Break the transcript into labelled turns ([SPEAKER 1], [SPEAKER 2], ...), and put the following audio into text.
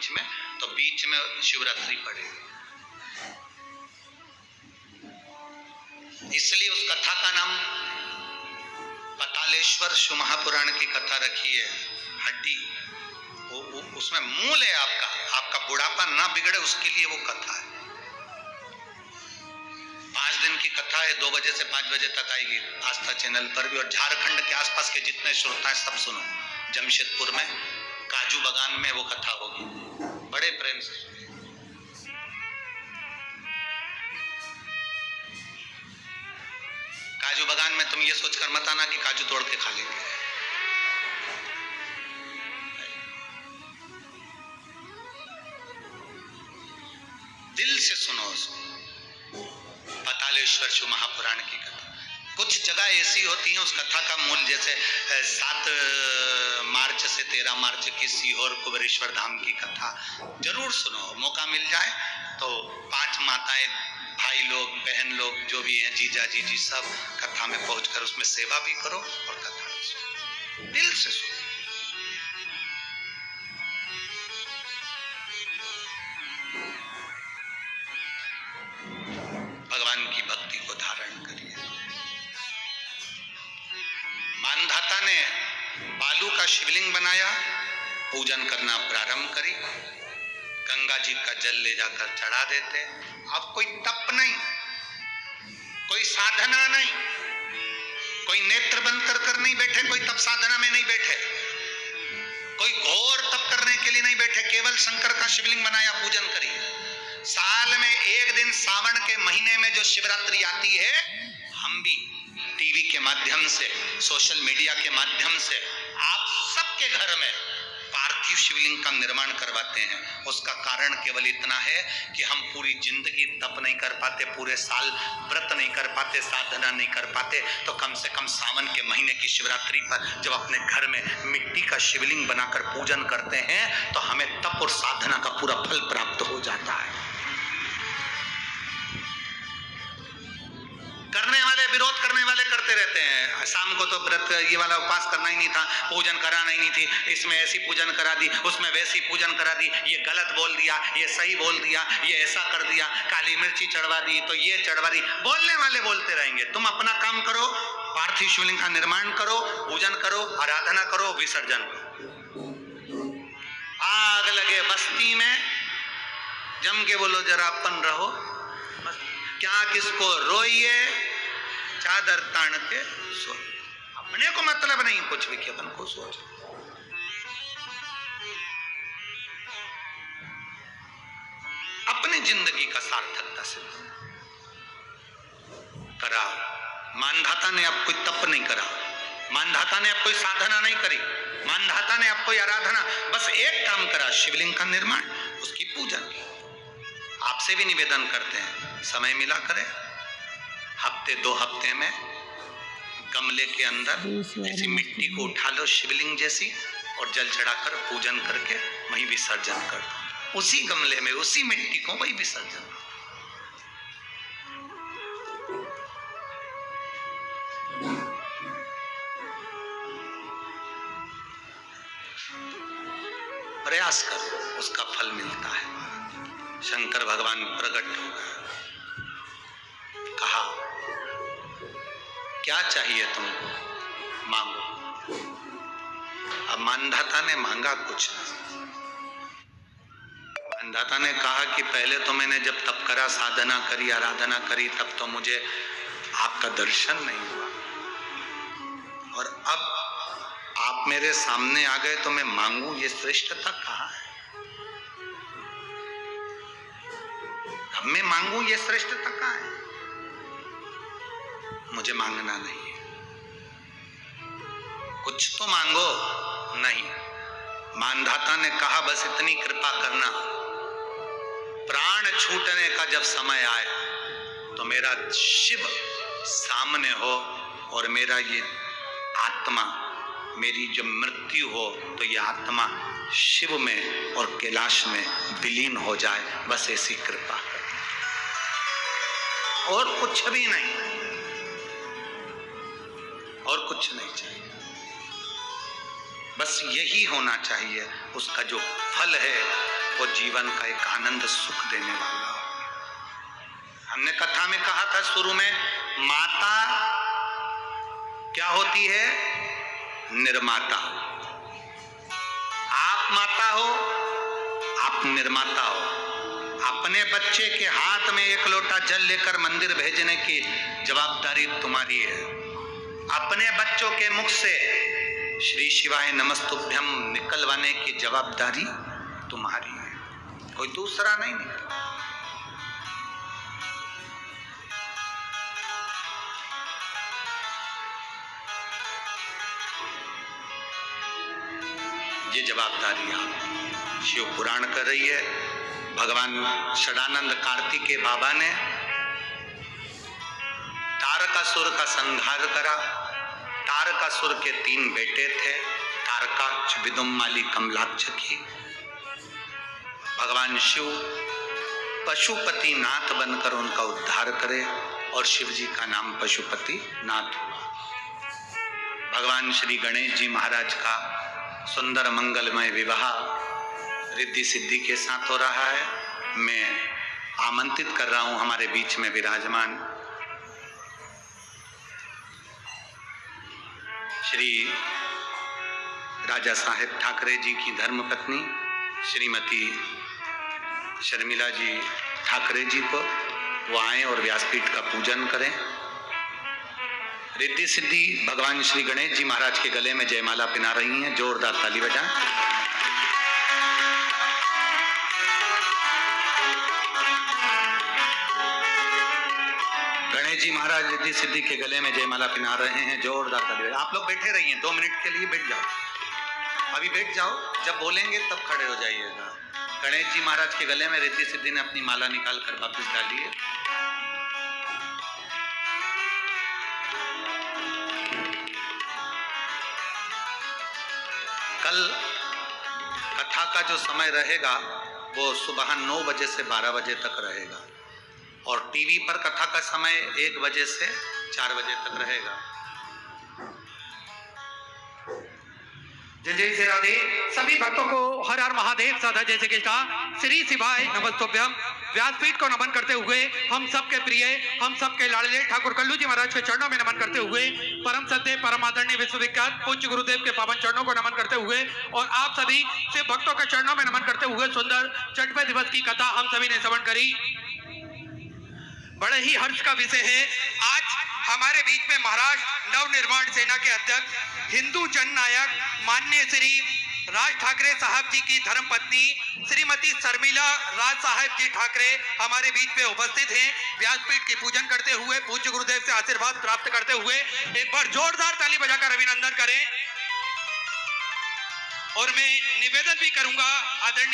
[SPEAKER 1] बीच में, तो बीच में शिवरात्रि पड़ेगी। इसलिए उस कथा का नाम पतालेश्वर शिव महापुराण की कथा रखी है। हड्डी उसमें मूल है आपका बुढ़ापा ना बिगड़े उसके लिए वो कथा है। 5 दिन की कथा है, 2 बजे से 5 बजे तक आएगी आस्था चैनल पर भी। और झारखंड के आसपास के जितने श्रोता हैं सब सुनो। जमशेदपुर में काजू बागान में वो कथा होगी, बड़े प्रेम से। काजू बागान में तुम ये सोचकर मत आना कि काजू तोड़ के खा लेंगे। दिल से सुनो उसको। पतालेश्वर शिव महापुराण की कथा। कुछ जगह ऐसी होती है उस कथा का मूल, जैसे 7 मार्च से 13 मार्च की सीहोर कुबेरेश्वर धाम की कथा जरूर सुनो। मौका मिल जाए तो 5 माताएं, भाई लोग, बहन लोग जो भी हैं, जीजा जीजी, सब कथा में पहुंचकर उसमें सेवा भी करो और कथा भी सुनो, दिल से सुनो। भगवान की भक्ति को धारण करिए। मानधाता ने बालू का शिवलिंग बनाया, पूजन करना प्रारंभ करी, गंगा जी का जल ले जाकर चढ़ा देते। अब कोई तप नहीं, कोई साधना नहीं, कोई नेत्र बंद कर नहीं बैठे, कोई तप साधना में नहीं बैठे, कोई घोर तप करने के लिए नहीं बैठे, केवल शंकर का शिवलिंग बनाया, पूजन करी। साल में एक दिन सावन के महीने में जो शिवरात्रि आती है, हम भी टीवी के माध्यम से, सोशल मीडिया के माध्यम से आप सबके घर में पार्थिव शिवलिंग का निर्माण करवाते हैं। उसका कारण केवल इतना है कि हम पूरी जिंदगी तप नहीं कर पाते, पूरे साल व्रत नहीं कर पाते, साधना नहीं कर पाते, तो कम से कम सावन के महीने की शिवरात्रि पर जब अपने घर में मिट्टी का शिवलिंग बनाकर पूजन करते हैं तो हमें तप और साधना का पूरा फल प्राप्त हो जाता है। करने वाले, विरोध करने वाले करते रहते हैं। शाम को तो व्रत ये वाला उपवास करना ही नहीं था, पूजन कराना ही नहीं थी, इसमें ऐसी पूजन करा दी, उसमें वैसी पूजन करा दी, ये गलत बोल दिया, ये सही बोल दिया, ये ऐसा कर दिया, काली मिर्ची चढ़वा दी तो ये चढ़वा दी। बोलने वाले बोलते रहेंगे। तुम अपना काम करो, पार्थिव शिवलिंग का निर्माण करो, पूजन करो, आराधना करो, विसर्जन करो। आग लगे बस्ती में, जम के बोलो जरा अपन रहो, क्या किसको रोइए, चादर तान के सो। अपने को मतलब नहीं कुछ भी कि अपन को सोच। अपनी जिंदगी का सार्थकता से करा। मानधाता ने अब कोई तप नहीं करा, मानधाता ने अब कोई साधना नहीं करी, मानधाता ने अब कोई आराधना, बस एक काम करा, शिवलिंग का निर्माण, उसकी पूजन की। आपसे भी निवेदन करते हैं, समय मिला करें, हफ्ते 2 हफ्ते में गमले के अंदर ऐसी मिट्टी को उठा लो शिवलिंग जैसी, और जल चढ़ाकर पूजन करके वहीं विसर्जन कर दो। उसी गमले में उसी मिट्टी को वहीं विसर्जन। प्रयास करो, उसका फल मिलता है। शंकर भगवान प्रकट हो गए, कहा क्या चाहिए तुमको, मांगो। अब मानधाता ने मांगा कुछ नहीं। मानधाता ने कहा कि पहले तो मैंने जब तप करा, साधना करी, आराधना करी, तब तो मुझे आपका दर्शन नहीं हुआ, और अब आप मेरे सामने आ गए तो मैं मांगू, ये श्रेष्ठता कहाँ है? अब मैं मांगू, ये श्रेष्ठता कहाँ है? मुझे मांगना नहीं है, कुछ तो मांगो। नहीं, मानधाता ने कहा बस इतनी कृपा करना, प्राण छूटने का जब समय आए तो मेरा शिव सामने हो और मेरा ये आत्मा, मेरी जब मृत्यु हो तो ये आत्मा शिव में और कैलाश में विलीन हो जाए, बस ऐसी कृपा कर, और कुछ भी नहीं, और कुछ नहीं चाहिए, बस यही होना चाहिए। उसका जो फल है वो जीवन का एक आनंद सुख देने वाला हो। हमने कथा में कहा था शुरू में, माता क्या होती है? निर्माता। आप माता हो, आप निर्माता हो। अपने बच्चे के हाथ में एक लोटा जल लेकर मंदिर भेजने की जवाबदारी तुम्हारी है। अपने बच्चों के मुख से श्री शिवाय नमस्तुभ्यम निकलवाने की जवाबदारी तुम्हारी है, कोई दूसरा नहीं निकला। ये जवाबदारी आप शिव पुराण कर रही है। भगवान षडानंद कार्तिकेय बाबा ने तारकासुर का संहार करा। तारकासुर के 3 बेटे थे, तारकाक्ष, विदुम्माली, कमलाक्षकी। भगवान शिव पशुपति नाथ बनकर उनका उद्धार करे और शिव जी का नाम पशुपति नाथ हुआ। भगवान श्री गणेश जी महाराज का सुंदर मंगलमय विवाह रिद्धि सिद्धि के साथ हो रहा है। मैं आमंत्रित कर रहा हूं हमारे बीच में विराजमान श्री राजा साहेब ठाकरे जी की धर्मपत्नी श्रीमती शर्मिला जी ठाकरे जी को, वो आए और व्यासपीठ का पूजन करें। रिद्धि सिद्धि भगवान श्री गणेश जी महाराज के गले में जयमाला पहना रही हैं, जोरदार ताली बजाएं। गणेश जी महाराज रिद्धि सिद्धि के गले में जयमाला पहना रहे हैं, जोरदार ताली बजाएं। आप लोग बैठे रहिए, 2 मिनट के लिए बैठ जाओ, अभी बैठ जाओ, जब बोलेंगे तब खड़े हो जाइएगा। गणेश जी महाराज के गले में रिद्धि सिद्धि ने अपनी माला निकाल कर वापस डाली है। कल कथा का जो समय रहेगा वो सुबह 9 बजे से 12 बजे तक रहेगा और टीवी पर कथा का समय 1 बजे से 4 बजे तक रहेगा।
[SPEAKER 2] जय जय श्री राधे। सभी भक्तों को हर हर महादेव साधा जैसे कि श्री शिवाय नमस्तुभ्यम व्यासपीठ को नमन करते हुए हम सबके प्रिय, हम सबके लाडले ठाकुर कल्लू जी महाराज के चरणों में नमन करते हुए, परम सत्य परम आदरणीय विश्वविख्यात पूज्य गुरुदेव के पावन चरणों को नमन करते हुए और आप सभी शिव भक्तों के चरणों में नमन करते हुए सुंदर छठवें दिवस की कथा हम सभी ने श्रवण करी। बड़े ही हर्ष का विषय है, आज हमारे बीच में महाराष्ट्र नवनिर्माण सेना के अध्यक्ष, हिंदू जननायक माननीय श्री राज ठाकरे साहब जी की धर्मपत्नी श्रीमती शर्मिला राज साहब जी ठाकरे हमारे बीच में उपस्थित हैं। व्यासपीठ की पूजन करते हुए, पूज्य गुरुदेव से आशीर्वाद प्राप्त करते हुए एक बार जोरदार ताली बजाकर अभिनंदन करें। और मैं निवेदन भी करूंगा आदरणीय